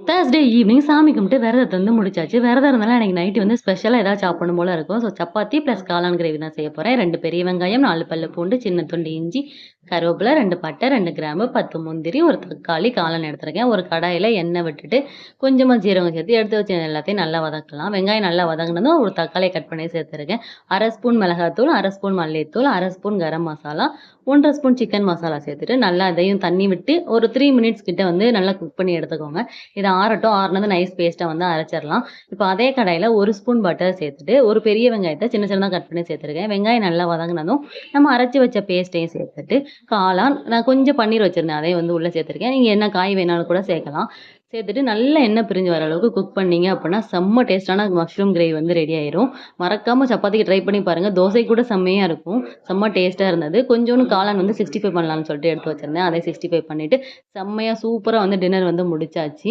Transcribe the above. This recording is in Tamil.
தேர்ஸ்டே ஈவினிங் சாமி கும்பிட்டு விரதத்த வந்து முடிச்சாச்சு. விரதம் இருந்தாலும் எனக்கு நைட்டு வந்து ஸ்பெஷலா ஏதாவது சாப்பிடணும் போல இருக்கும். ஸோ சப்பாத்தி பிளஸ் காளான் கிரேவி தான் செய்ய போறேன். 2 பெரிய வெங்காயம், 4 பல்லு பூண்டு, சின்ன துண்டு இஞ்சி, கருவேப்பில, 2 பட்டை, 2 கிராம்பு, 10 முந்திரி, 1 தக்காளி, காளான் எடுத்துருக்கேன். ஒரு கடாயில எண்ணெய் விட்டுட்டு, கொஞ்சமா ஜீரகம் சேர்த்து எடுத்து வச்ச எல்லாத்தையும் நல்லா வதக்கலாம். வெங்காயம் நல்லா வதங்குனதும் ஒரு தக்காளிய கட் பண்ணி சேர்த்துருக்கேன். 1/2 ஸ்பூன் மிளகாத்தூள், 1/2 ஸ்பூன் மல்லித்தூள், 1/2 spoon garam masala, 1 1/2 spoon chicken masala சேர்த்துட்டு, நல்லா இதையும் தண்ணி விட்டு ஒரு 3 மினிட்ஸ் கிட்ட வந்து நல்லா குக் பண்ணி எடுத்துக்கோங்க. இது ஆறட்டும். ஆறுனதும் நைஸ் பேஸ்ட்டா வந்து அரைச்சிரலாம். இப்போ அதே கடாயில 1 ஸ்பூன் பட்டர் சேர்த்துட்டு, ஒரு பெரிய வெங்காயத்த சின்ன சின்னதா கட் பண்ணி சேர்த்துருக்கேன். வெங்காயம் நல்லா வதங்குனதும், நம்ம அரைச்சு வச்ச பேஸ்ட்டையும் சேர்த்துட்டு, காளான் நான் கொஞ்சம் பன்னீர் வச்சிருந்தேன். அதையும் வந்து உள்ள சேர்த்துருக்கேன். நீங்க என்ன காய் வேணாலும் கூட சேர்க்கலாம். சேர்த்துட்டு நல்லா எண்ணெய் பிரிஞ்சு வர அளவுக்கு குக் பண்ணீங்க அப்படின்னா, செம்ம டேஸ்ட்டான மஷ்ரூம் கிரேவி வந்து ரெடி ஆயிரும். மறக்காம சப்பாத்திக்கு ட்ரை பண்ணி பாருங்க. தோசைக்கு கூட செம்மையா இருக்கும். செம்ம டேஸ்ட்டா இருந்தது. கொஞ்சோண்டு காளான் வந்து 65 பண்ணலாம்னு சொல்லிட்டு எடுத்து வச்சிருந்தேன். அதை 65 பண்ணிட்டு, செம்மையா சூப்பரா வந்து டின்னர் வந்து முடிச்சாச்சு.